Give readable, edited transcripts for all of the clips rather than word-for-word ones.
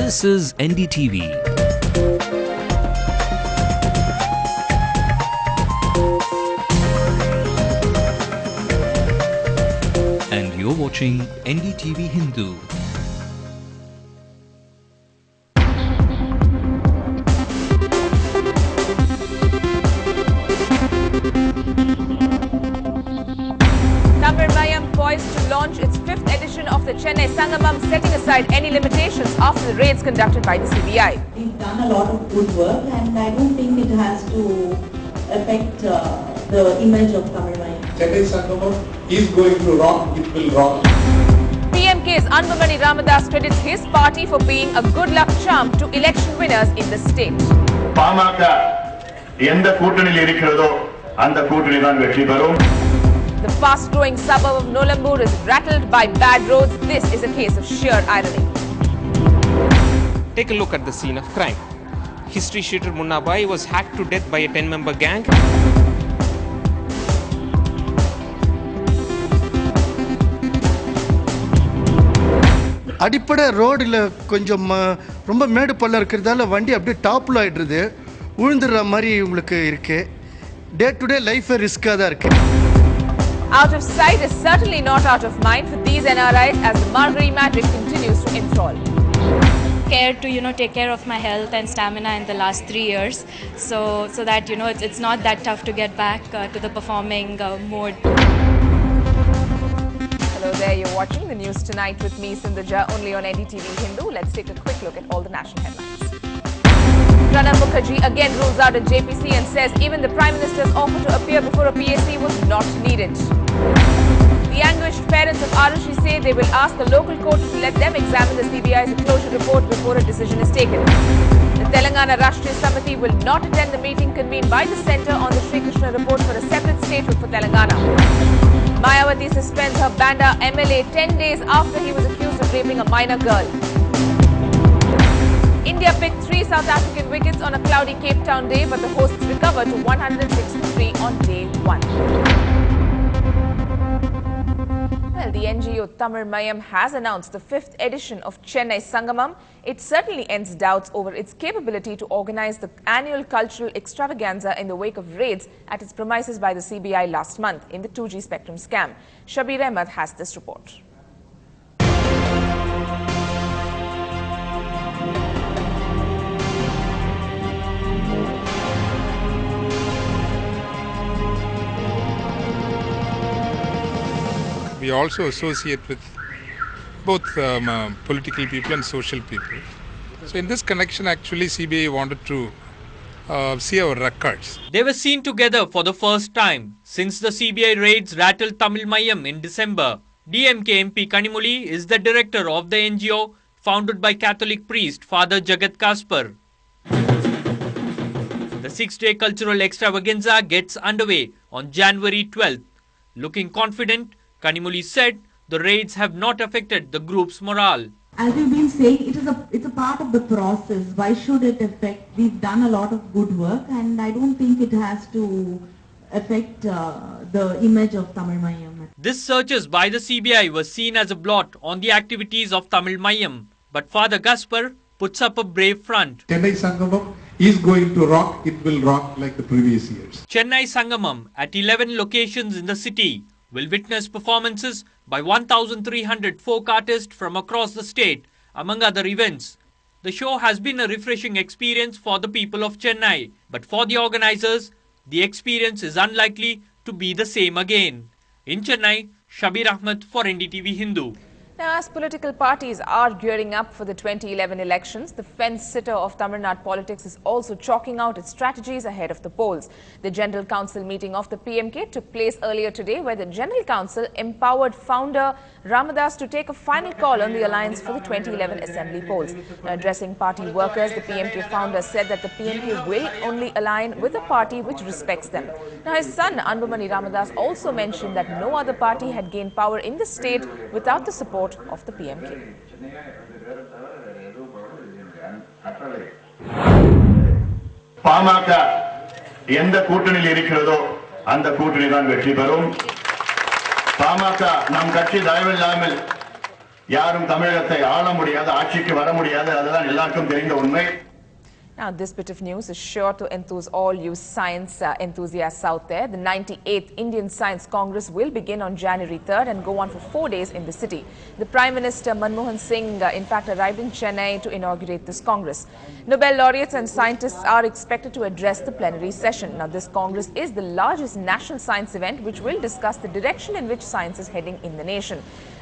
This is NDTV. And you're watching NDTV Hindu. Tamil-Mayam poised to launch its 5th edition of the Chennai Sangamam, setting aside any limitations after the raids conducted by the CBI. We've done a lot of good work, and I don't think it has to affect the image of Tamil-Mayam. Chennai Sangamam is going to rock, it will rock. PMK's Anbumani Ramadas credits his party for being a good luck charm to election winners in the state. PMK எந்த கூட்டணியில் இருக்கிறதோ அந்த கூட்டணி தான் வெற்றி பெறும். The fast-growing suburb of Nolambur is rattled by bad roads. This is a case of sheer irony. Take a look at the scene of crime. History shooter Munna Bai was hacked to death by a 10-member gang. அடிப்படை ரோடில் கொஞ்சம் ரொம்ப மேடு பள்ளம் இருக்கிறதால வண்டி அப்படியே டாப்பில் ஆகிடுறது, உழுந்துடுற மாதிரி உங்களுக்கு இருக்குது. டே டு டே லைஃபே ரிஸ்க்காக தான் இருக்குது. Out of sight is certainly not out of mind for these NRIs as the Margari magic continues to enthrall. Care to take care of my health and stamina in the last 3 years, so that it's not that tough to get back to the performing mode. Hello there, you're watching the news tonight with me Sindhuja, only on NDTV Hindu. Let's take a quick look at all the national headlines. Pranab Mukherjee again rules out a JPC and says even the Prime Minister's offer to appear before a PSC was not needed. The anguished parents of Arushi say they will ask the local court to let them examine the CBI's closure report before a decision is taken. The Telangana Rashtriya Samiti will not attend the meeting convened by the centre on the Sri Krishna report for a separate statehood for Telangana. Mayawati suspends her Banda MLA 10 days after he was accused of raping a minor girl. India picked 3 South African wickets on a cloudy Cape Town day, but the hosts recovered to 106 on day 1. Well, the NGO Tamil-Mayam has announced the 5th edition of Chennai Sangamam. It certainly ends doubts over its capability to organize the annual cultural extravaganza in the wake of raids at its premises by the CBI last month in the 2G spectrum scam. Shabir Ahmed has this report. We also associate with both political people and social people. So in this connection, actually CBI wanted to see our records. They were seen together for the first time since the CBI raids rattled Tamil-Mayam in December. DMK MP Kanimuli is the director of the NGO founded by Catholic priest Father Jagat Kasper. The 6-day cultural extravaganza gets underway on January 12th. Looking confident, Kanimuli said the raids have not affected the group's morale. As you've been saying, it's a part of the process. Why should it affect? We've done a lot of good work, and I don't think it has to affect the image of Tamil-Mayam. This searches by the CBI was seen as a blot on the activities of Tamil-Mayam, but Father Gasper puts up a brave front. Chennai Sangamam is going to rock, it will rock like the previous years. Chennai Sangamam at 11 locations in the city will witness performances by 1,300 folk artists from across the state, among other events. The show has been a refreshing experience for the people of Chennai, but for the organizers, the experience is unlikely to be the same again. In Chennai, Shabir Ahmed for NDTV Hindu. Now, as political parties are gearing up for the 2011 elections, the fence-sitter of Tamil Nadu politics is also chalking out its strategies ahead of the polls. The General Council meeting of the PMK took place earlier today, where the General Council empowered founder Ramadas to take a final call on the alliance for the 2011 assembly polls. Now, addressing party workers, the PMK founder said that the PMK will only align with a party which respects them. Now, his son Anbumani Ramadas also mentioned that no other party had gained power in the state without the support of the PMK. PMK எந்த கூட்டணியில் இருக்கிறதோ அந்த கூட்டணி தான் வெற்றி பெறும். பாமக நம் கட்சி தயவில்லாமல் யாரும் தமிழகத்தை ஆள முடியாது, ஆட்சிக்கு வர முடியாது. அதுதான் எல்லாருக்கும் தெரிந்த உண்மை. Now, this bit of news is sure to enthuse all you science enthusiasts out there. The 98th Indian Science Congress will begin on January 3rd and go on for 4 days in the city. The Prime Minister Manmohan Singh, in fact, arrived in Chennai to inaugurate this Congress. Nobel laureates and scientists are expected to address the plenary session. Now, this Congress is the largest national science event which will discuss the direction in which science is heading in the nation.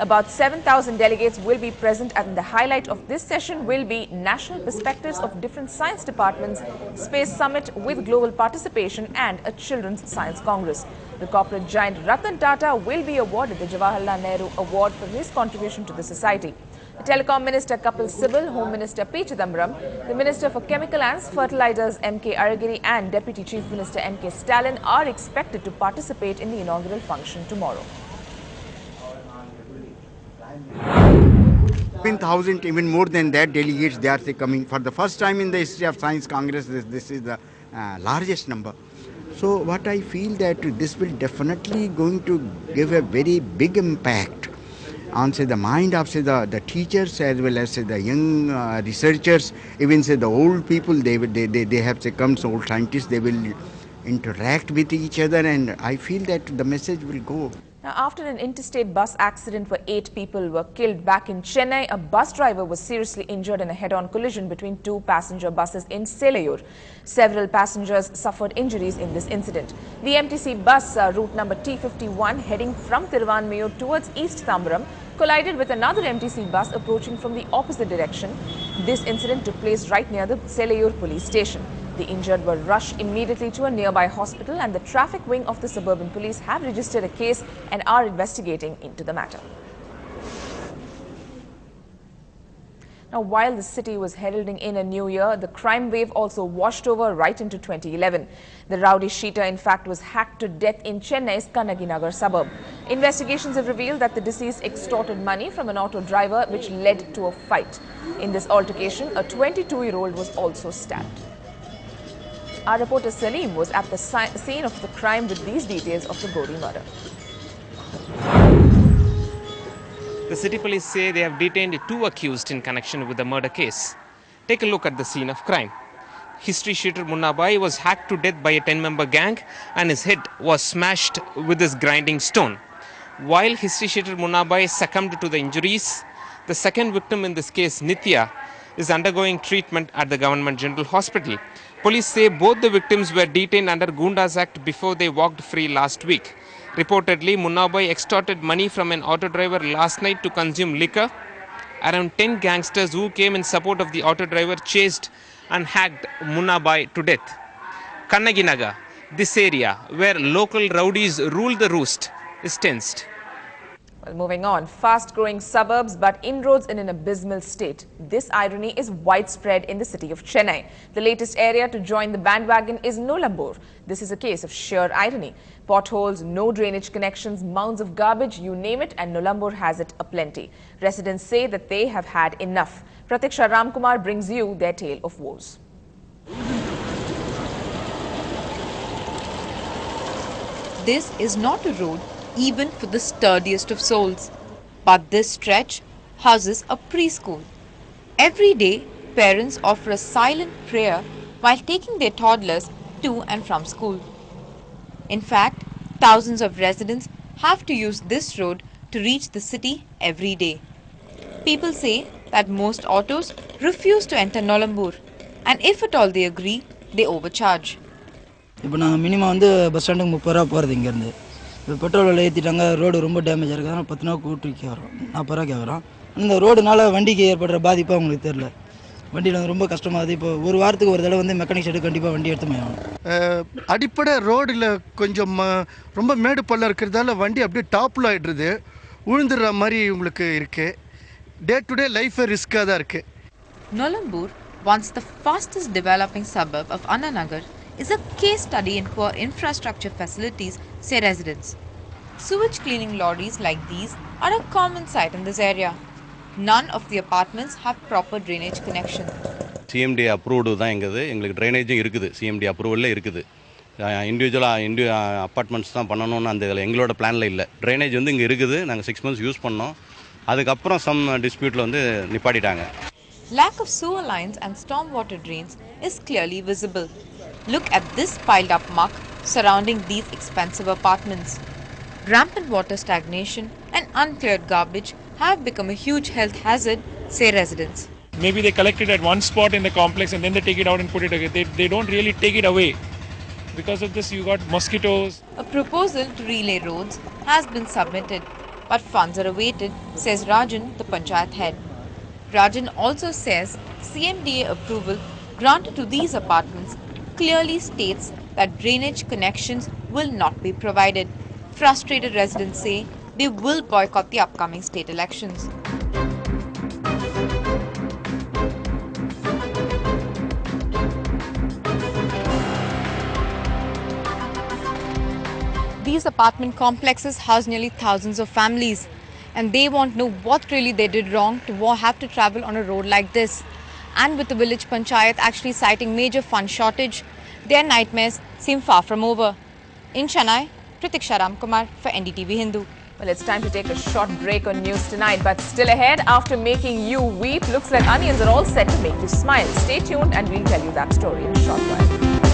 About 7,000 delegates will be present, and the highlight of this session will be national perspectives of different science departments, space summit with global participation, and a children's science congress. The corporate giant Ratan Tata will be awarded the Jawaharlal Nehru Award for his contribution to the society. The Telecom Minister Kapil Sibal, Home Minister P. Chidambaram, the Minister for Chemical and Fertilizers M.K. Aragiri, and Deputy Chief Minister M.K. Stalin are expected to participate in the inaugural function tomorrow. 1,000, even more than that, delegates they are coming for the first time in the history of Science Congress. This is the largest number. So what I feel that this will definitely going to give a very big impact on say the mind of say the teachers as well as say the young researchers, even say the old people. They have say come so old scientists. They will interact with each other, and I feel that the message will go. Now, after an interstate bus accident where 8 people were killed back in Chennai, a bus driver was seriously injured in a head-on collision between 2 passenger buses in Selayur. Several passengers suffered injuries in this incident. The MTC bus, route number T51, heading from Thiruvanmiyur towards East Tambaram, collided with another MTC bus approaching from the opposite direction. This incident took place right near the Selayur police station. The injured were rushed immediately to a nearby hospital, and the traffic wing of the suburban police have registered a case and are investigating into the matter. Now, while the city was heralding in a new year, the crime wave also washed over right into 2011. The rowdy sheeter, in fact, was hacked to death in Chennai's Kannaginagar suburb. Investigations have revealed that the deceased extorted money from an auto driver, which led to a fight. In this altercation, a 22-year-old was also stabbed. Our reporter Salim was at the scene of the crime with these details of the Gori murder. The city police say they have detained 2 accused in connection with the murder case. Take a look at the scene of crime. History shooter Munnabai was hacked to death by a 10-member gang, and his head was smashed with this grinding stone. While history shooter Munnabai succumbed to the injuries, the second victim in this case, Nitya, is undergoing treatment at the Government General Hospital. Police say both the victims were detained under Gundas Act before they walked free last week. Reportedly, Munnabai extorted money from an auto driver last night to consume liquor. Around 10 gangsters who came in support of the auto driver chased and hacked Munnabai to death. Kannaginagar, this area where local rowdies rule the roost, is tensed. Well, moving on, fast-growing suburbs but inroads in an abysmal state. This irony is widespread in the city of Chennai. The latest area to join the bandwagon is Nolambur. This is a case of sheer irony. Potholes, no drainage connections, mounds of garbage, you name it, and Nolambur has it aplenty. Residents say that they have had enough. Pratiksha Ramkumar brings you their tale of woes. This is not a road even for the sturdiest of souls. But this stretch houses a preschool. Every day, parents offer a silent prayer while taking their toddlers to and from school. In fact, thousands of residents have to use this road to reach the city every day. People say that most autos refuse to enter Nolambur, and if at all they agree, they overcharge. இப்போ நாங்கள் minimum வந்து bus ஸ்டாண்டுக்கு 30 ரூபா போகிறது இங்கேருந்து. இப்போ petrol விலை ஏற்றிட்டாங்க, road ரொம்ப டேமேஜ் இருக்குது, அதனால் 10 ரூபா கூட்டிக்கு வரோம், 40 ரூபா கேட்குறோம். இந்த ரோடுனால வண்டிக்கு ஏற்படுற பாதிப்பு அவங்களுக்கு தெரியல. வண்டியில் வந்து ரொம்ப கஷ்டமாகுது. இப்போ ஒரு வாரத்துக்கு ஒரு தடவை வந்து மெக்கானிக் ஷெட்டு கண்டிப்பாக வண்டி எடுத்து போயிடணும். அடிப்படை ரோடில் கொஞ்சம் ரொம்ப மேடு பள்ளம் இருக்கிறதால வண்டி அப்படியே டாப்பில் ஆகிடுறது, உழுந்துடுற மாதிரி உங்களுக்கு இருக்குது. டே டு டே லைஃபே ரிஸ்க்காக தான் இருக்குது. Nolambur, once the fastest developing suburb of Annanagar, is a case study in poor infrastructure facilities, say residents. Sewage cleaning lorries like these are a common sight in this area. None of the apartments have proper drainage connection. CMD approved தான் எங்கது, எங்களுக்கு drainage இருக்குது, CMD approval இருக்குது. இண்டிவிஜுவலாக apartments தான் பண்ணணும்னு அந்த இதில் எங்களோட பிளானில் இல்லை. ட்ரைனேஜ் வந்து இங்கே இருக்குது, நாங்கள் 6 months யூஸ் பண்ணோம். அதுக்கப்புறம் சம் டிஸ்பியூட்டில் வந்து நிப்பாட்டிட்டாங்க. Lack of sewer lines and stormwater drains is clearly visible. Look at this piled up muck surrounding these expensive apartments. Rampant water stagnation and uncleared garbage have become a huge health hazard, say residents. Maybe they collect it at one spot in the complex and then they take it out and put it again. They don't really take it away. Because of this, you got mosquitoes. A proposal to relay roads has been submitted, but funds are awaited, says Rajan, the Panchayat head. Rajan also says CMDA approval granted to these apartments clearly states that drainage connections will not be provided. Frustrated residents say they will boycott the upcoming state elections. These apartment complexes house nearly thousands of families, and they want to know what really they did wrong to have to travel on a road like this. And with the village panchayat actually citing major fund shortage, their nightmares seem far from over. In Chennai, Pratiksha Ramkumar for NDTV Hindu. Well, it's time to take a short break on News Tonight, but still ahead, after making you weep, looks like onions are all set to make you smile. Stay tuned and we'll tell you that story in a short while.